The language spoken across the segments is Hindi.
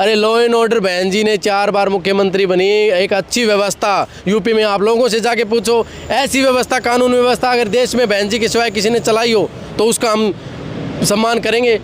अरे लॉ एंड ऑर्डर बहन जी ने 4 बार मुख्यमंत्री बनी, एक अच्छी व्यवस्था यूपी में आप लोगों से जाके पूछो, ऐसी व्यवस्था कानून व्यवस्था अगर देश में बहन जी के सिवाय किसी ने चलाई हो तो उसका हम सम्मान करेंगे।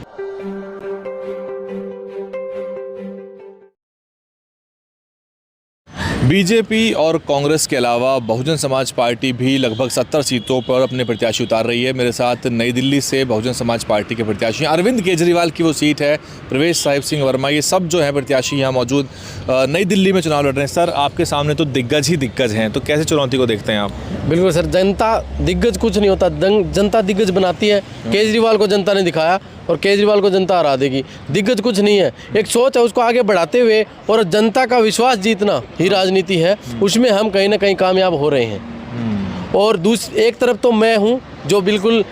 बीजेपी और कांग्रेस के अलावा बहुजन समाज पार्टी भी लगभग 70 सीटों पर अपने प्रत्याशी उतार रही है। मेरे साथ नई दिल्ली से बहुजन समाज पार्टी के प्रत्याशी अरविंद केजरीवाल की वो सीट है, प्रवेश साहिब सिंह वर्मा, ये सब जो है प्रत्याशी यहाँ मौजूद नई दिल्ली में चुनाव लड़ रहे हैं। सर, आपके सामने तो दिग्गज ही दिग्गज हैं, तो कैसे चुनौती को देखते हैं आप? बिल्कुल सर, जनता दिग्गज कुछ नहीं होता, जनता दिग्गज बनाती है। केजरीवाल को जनता ने दिखाया और केजरीवाल को जनता हरा देगी। दिग्गज कुछ नहीं है, एक सोच है, उसको आगे बढ़ाते हुए और जनता का विश्वास जीतना ही राजनीति है। उसमें हम कहीं ना कहीं कामयाब हो रहे हैं। और एक तरफ तो मैं हूँ जो बिल्कुल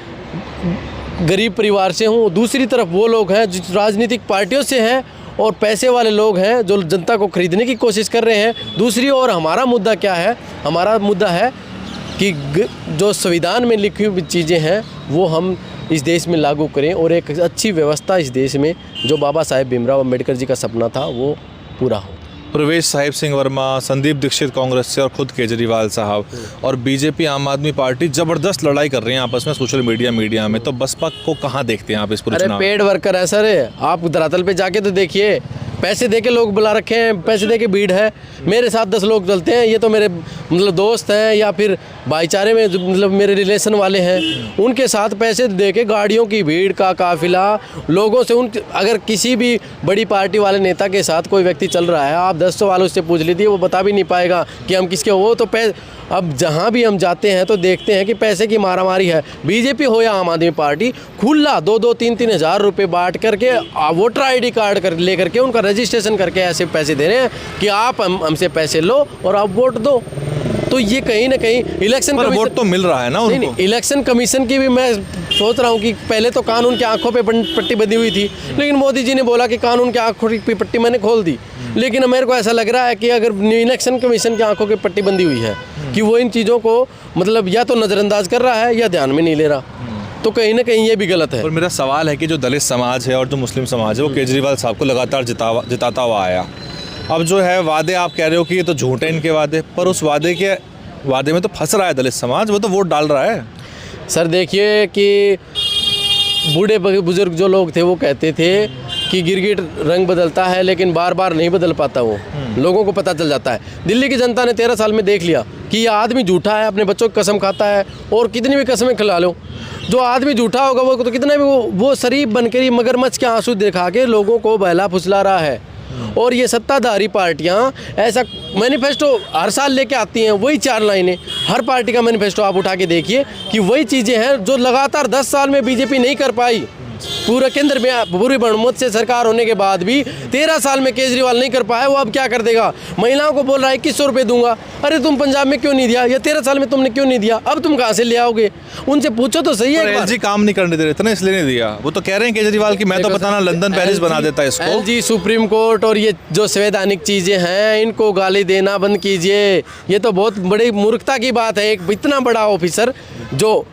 गरीब परिवार से हूँ, दूसरी तरफ वो लोग हैं जो राजनीतिक पार्टियों से हैं और पैसे वाले लोग हैं जो जनता को खरीदने की कोशिश कर रहे हैं। दूसरी ओर हमारा मुद्दा क्या है? हमारा मुद्दा है कि जो संविधान में लिखी हुई चीज़ें हैं वो हम इस देश में लागू करें और एक अच्छी व्यवस्था इस देश में, जो बाबा साहेब भीमराव अम्बेडकर जी का सपना था, वो पूरा हो। प्रवेश साहिब सिंह वर्मा, संदीप दीक्षित कांग्रेस से और खुद केजरीवाल साहब और बीजेपी आम आदमी पार्टी ज़बरदस्त लड़ाई कर रही हैं आपस में सोशल मीडिया में, तो बसपा को कहाँ देखते हैं आप इस पूरे चुनाव? पेड वर्कर है सर, आप धरातल पे जाके तो देखिए, पैसे दे के लोग बुला रखे हैं, पैसे दे के भीड़ है। मेरे साथ 10 लोग चलते हैं, ये तो मेरे मतलब दोस्त हैं या फिर भाईचारे में मतलब मेरे रिलेशन वाले हैं, उनके साथ पैसे दे के गाड़ियों की भीड़ का काफिला लोगों से। अगर किसी भी बड़ी पार्टी वाले नेता के साथ कोई व्यक्ति चल रहा है, आप 10 वालों से पूछ लीजिए, वो बता भी नहीं पाएगा कि हम किसके हो। तो अब जहाँ भी हम जाते हैं तो देखते हैं कि पैसे की मारामारी है। बीजेपी हो या आम आदमी पार्टी, खुला 2-2, 3-3 हज़ार रुपये बांट करके वोटर ID कार्ड ले करके उनका रजिस्ट्रेशन करके ऐसे पैसे दे रहे हैं कि आप हमसे पैसे लो और आप वोट दो। तो ये कहीं ना कहीं इलेक्शन पर वोट तो मिल रहा है ना उनको। नहीं, इलेक्शन कमीशन की भी मैं सोच रहा हूँ कि पहले तो कानून की आंखों पे पट्टी बंधी हुई थी, लेकिन मोदी जी ने बोला कि कानून की आंखों की पट्टी मैंने खोल दी। लेकिन मेरे को ऐसा लग रहा है कि अगर इलेक्शन कमीशन की आंखों की पट्टी बंधी हुई है कि वो इन चीज़ों को मतलब या तो नज़रअंदाज कर रहा है या ध्यान में नहीं ले रहा, तो कहीं ना कहीं ये भी गलत है। और मेरा सवाल है कि जो दलित समाज है और जो मुस्लिम समाज है वो केजरीवाल साहब को लगातार जिताता हुआ आया। अब जो है वादे आप कह रहे हो कि ये तो झूठे इनके वादे, पर उस वादे में तो फंस रहा है दलित समाज, वो तो वोट डाल रहा है। सर देखिए कि बूढ़े बुजुर्ग जो लोग थे वो कहते थे कि गिरगिट रंग बदलता है लेकिन बार बार नहीं बदल पाता, वो लोगों को पता चल जाता है। दिल्ली की जनता ने 13 साल में देख लिया कि ये आदमी झूठा है, अपने बच्चों की कसम खाता है और कितनी भी कसमें खिला लो, जो आदमी झूठा होगा वो तो कितना भी वो शरीफ बनकर मगरमच्छ के आंसू दिखा के लोगों को बहला फुसला रहा है। और ये सत्ताधारी पार्टियां ऐसा मैनिफेस्टो हर साल लेके आती हैं, वही 4 लाइनें, हर पार्टी का मैनिफेस्टो आप उठा के देखिए कि वही चीज़ें हैं जो लगातार 10 साल में बीजेपी नहीं कर पाई। पूरे केंद्र में पूरी बहुमत से सरकार होने के बाद भी 13 साल में केजरीवाल नहीं कर पाया, वो अब क्या कर देगा? महिलाओं को बोल रहा है 2100 रुपये दूंगा। अरे तुम पंजाब में क्यों नहीं दिया? या 13 साल में तुमने क्यों नहीं दिया? अब तुम कहाँ से ले आओगे? उनसे पूछो तो सही है। LG काम नहीं करने दे रहे थे ना, इसलिए नहीं दिया। वो तो कह रहे हैं केजरीवाल की मैं तो पता ना लंदन पेरिस बना देता है इसको। LG, सुप्रीम कोर्ट और ये जो संवैधानिक चीज़ें हैं इनको गाली देना बंद कीजिए। ये तो बहुत बड़ी मूर्खता की बात है, एक इतना बड़ा ऑफिसर जो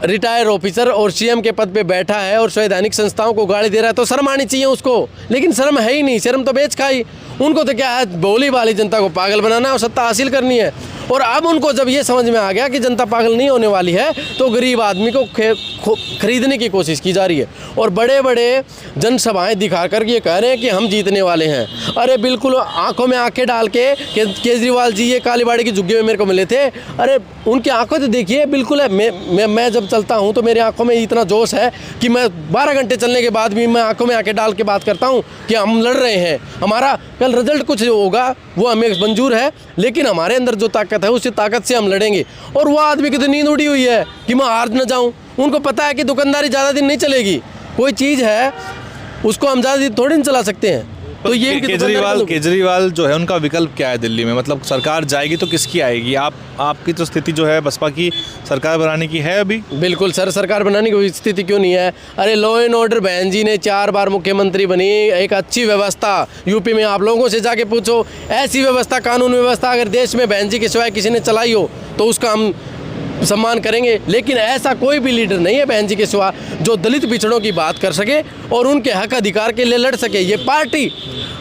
रिटायर ऑफिसर और CM के पद पे बैठा है और संवैधानिक संस्थाओं को गाली दे रहा है, तो शर्म आनी चाहिए उसको। लेकिन शर्म है ही नहीं, शर्म तो बेच खाई। उनको तो क्या है, भोली भाली जनता को पागल बनाना है और सत्ता हासिल करनी है। और अब उनको जब ये समझ में आ गया कि जनता पागल नहीं होने वाली है, तो गरीब आदमी को खरीदने की कोशिश की जा रही है और बड़े बड़े जनसभाएं दिखा कर ये कह रहे हैं कि हम जीतने वाले हैं। अरे बिल्कुल आंखों में आंखें डाल के केजरीवाल जी ये कालीबाड़ी की झुग्गी में मेरे को मिले थे। अरे उनकी आंखों तो देखिए, बिल्कुल है। मैं जब चलता हूँ तो मेरे आंखों में इतना जोश है कि मैं 12 घंटे चलने के बाद भी मैं आंखों में आंखें डाल के बात करता हूँ कि हम लड़ रहे हैं, हमारा कल रिजल्ट कुछ होगा वो हमें मंजूर है, लेकिन हमारे अंदर जो ताकत है उसी ताकत से हम लड़ेंगे। और वो आदमी की तो नींद उड़ी हुई है कि मैं हार न जाऊं। उनको पता है कि दुकानदारी ज़्यादा दिन नहीं चलेगी, कोई चीज़ है उसको हम ज़्यादा दिन थोड़ी नहीं चला सकते हैं। तो ये केजरीवाल जो है उनका विकल्प क्या है दिल्ली में? मतलब सरकार जाएगी तो किसकी आएगी? आपकी तो स्थिति जो है बसपा की सरकार बनाने की है अभी? बिल्कुल सर, सरकार बनाने की स्थिति क्यों नहीं है? अरे लॉ एंड ऑर्डर बहन जी ने 4 बार मुख्यमंत्री बनी, एक अच्छी व्यवस्था यूपी में आप लोगों से जाके पूछो, ऐसी व्यवस्था कानून व्यवस्था अगर देश में बहन जी के सिवाय किसी ने चलाई हो तो उसका हम सम्मान करेंगे। लेकिन ऐसा कोई भी लीडर नहीं है बहन जी के सिवा जो दलित पिछड़ों की बात कर सके और उनके हक अधिकार के लिए लड़ सके। ये पार्टी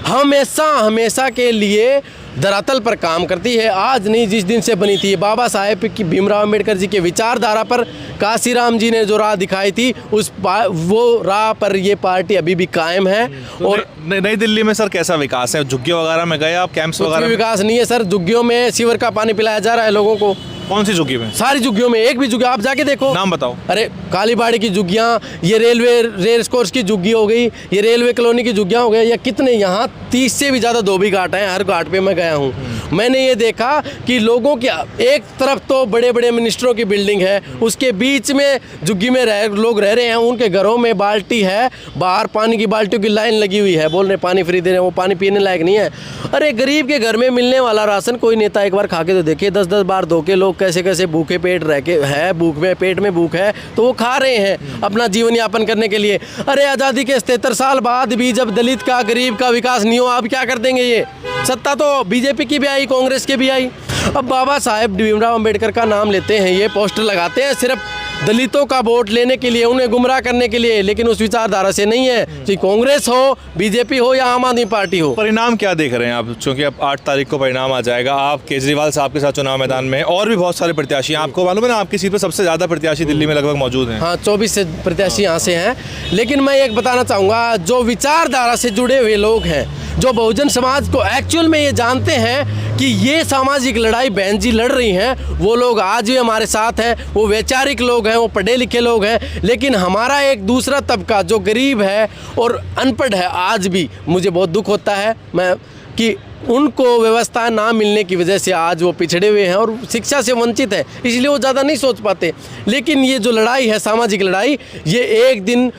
हमेशा हमेशा के लिए धरातल पर काम करती है। आज नहीं, जिस दिन से बनी थी, बाबा साहेब की, भीमराव अम्बेडकर जी के विचारधारा पर काशीराम जी ने जो राह दिखाई थी, वो राह पर ये पार्टी अभी भी कायम है। तो और नई दिल्ली में सर कैसा विकास है? झुग्गियों वगैरह में गए आप, कैंप्स कुछ वगैरह भी में? विकास नहीं है सर। झुग्गियों में सीवर का पानी पिलाया जा रहा है लोगों को। कौन सी झुग्गी में? सारी झुग्गियों में, एक भी झुग्गी आप जाके देखो। नाम बताओ। अरे कालीबाड़ी की झुग्गियाँ, ये रेल कोर्स की झुग्गी हो गई, ये रेलवे कॉलोनी की झुग्गियाँ हो गई, या कितने यहाँ 30 से भी ज़्यादा धोबी घाट हैं। हर घाट पे मैं गया हूँ। मैंने ये देखा कि लोगों की एक तरफ तो बड़े बड़े मिनिस्टरों की बिल्डिंग है, उसके बीच में झुग्गी में लोग रह रहे हैं। उनके घरों में बाल्टी है, बाहर पानी की बाल्टियों की लाइन लगी हुई है, बोल रहे पानी फ्री दे रहे हैं, वो पानी पीने लायक नहीं है। अरे गरीब के घर में मिलने वाला राशन कोई नेता एक बार खा के तो देखे। 10-10 बार धो के लोग कैसे कैसे भूखे पेट रह के है, भूख में, पेट में भूख है तो वो खा रहे हैं अपना जीवन यापन करने के लिए। अरे आज़ादी के 77 साल बाद भी जब दलित का, गरीब का विकास नहीं हो, अब क्या कर देंगे ये? सत्ता तो बीजेपी की भी आई, कांग्रेस की भी आई। अब बाबा साहेब भीमराव अम्बेडकर का नाम लेते हैं, ये पोस्टर लगाते हैं सिर्फ दलितों का वोट लेने के लिए, उन्हें गुमराह करने के लिए, लेकिन उस विचारधारा से नहीं है। चाहे कांग्रेस हो, बीजेपी हो या आम आदमी पार्टी हो। परिणाम क्या देख रहे हैं आप? क्योंकि अब 8 तारीख को परिणाम आ जाएगा, आप केजरीवाल साहब के साथ चुनाव मैदान में, और भी बहुत सारे प्रत्याशी हैं। आपको मालूम है ना, आपकी सीट पर सबसे ज़्यादा प्रत्याशी दिल्ली में लगभग मौजूद हैं। हाँ, 24 से प्रत्याशी यहाँ से हैं। लेकिन मैं एक बताना चाहूँगा, जो विचारधारा से जुड़े हुए लोग हैं, जो बहुजन समाज को एक्चुअल में ये जानते हैं कि ये सामाजिक लड़ाई बहन जी लड़ रही हैं, वो लोग आज भी हमारे साथ हैं। वो वैचारिक लोग हैं, वो पढ़े लिखे लोग हैं। लेकिन हमारा एक दूसरा तबका जो गरीब है और अनपढ़ है, आज भी मुझे बहुत दुख होता है मैं कि उनको व्यवस्था ना मिलने की वजह से आज वो पिछड़े हुए हैं और शिक्षा से वंचित है, इसलिए वो ज़्यादा नहीं सोच पाते। लेकिन ये जो लड़ाई है, सामाजिक लड़ाई, ये एक दिन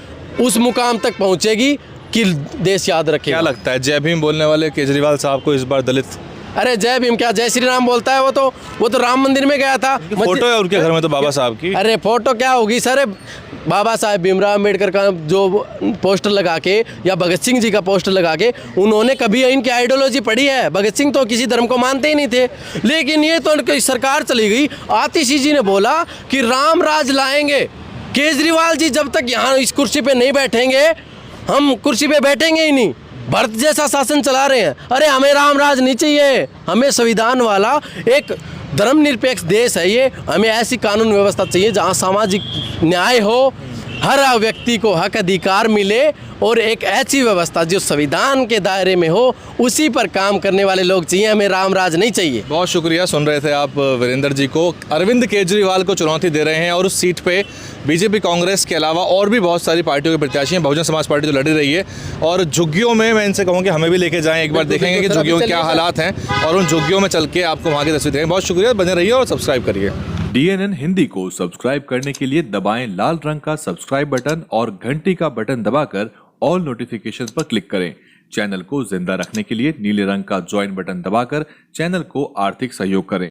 उस मुकाम तक पहुँचेगी कि देश याद रखे। क्या लगता है, जय भीम बोलने वाले केजरीवाल साहब को इस बार दलित? अरे जय भीम क्या, जय श्री राम बोलता है। वो तो राम मंदिर में गया था। फोटो है उनके घर में तो बाबा साहब की। अरे फोटो क्या होगी सर, बाबा साहेब भीमराव अम्बेडकर का जो पोस्टर लगा के या भगत सिंह जी का पोस्टर लगा के, उन्होंने कभी इनकी आइडियोलॉजी पढ़ी है? भगत सिंह तो किसी धर्म को मानते ही नहीं थे। लेकिन ये तो उनकी सरकार चली गई, आतिशी जी ने बोला कि राम राज लाएंगे। केजरीवाल जी जब तक यहाँ इस कुर्सी पे नहीं बैठेंगे, हम कुर्सी पे बैठेंगे ही नहीं। भारत जैसा शासन चला रहे हैं। अरे हमें राम राज नहीं चाहिए, हमें संविधान वाला एक धर्मनिरपेक्ष देश है ये। हमें ऐसी कानून व्यवस्था चाहिए जहाँ सामाजिक न्याय हो, हर व्यक्ति को हक अधिकार मिले, और एक ऐसी व्यवस्था जो संविधान के दायरे में हो, उसी पर काम करने वाले लोग चाहिए। हमें राम राज नहीं चाहिए। बहुत शुक्रिया। सुन रहे थे आप वीरेंद्र जी को। अरविंद केजरीवाल को चुनौती दे रहे हैं और उस सीट पे बीजेपी, कांग्रेस के अलावा और भी बहुत सारी पार्टियों के प्रत्याशी हैं। बहुजन समाज पार्टी जो लड़ रही है, और झुग्गियों में मैं इनसे कहूँ कि हमें भी लेके जाएं, एक बार देखेंगे कि झुग्गियों के क्या हालात हैं, और उन झुग्गियों में चल के आपको वहाँ की तस्वीर देंगे। बहुत शुक्रिया, बने रहिए और सब्सक्राइब करिए। DNN हिंदी को सब्सक्राइब करने के लिए दबाएं लाल रंग का सब्सक्राइब बटन और घंटी का बटन दबाकर ऑल नोटिफिकेशन पर क्लिक करें। चैनल को जिंदा रखने के लिए नीले रंग का ज्वाइन बटन दबाकर चैनल को आर्थिक सहयोग करें।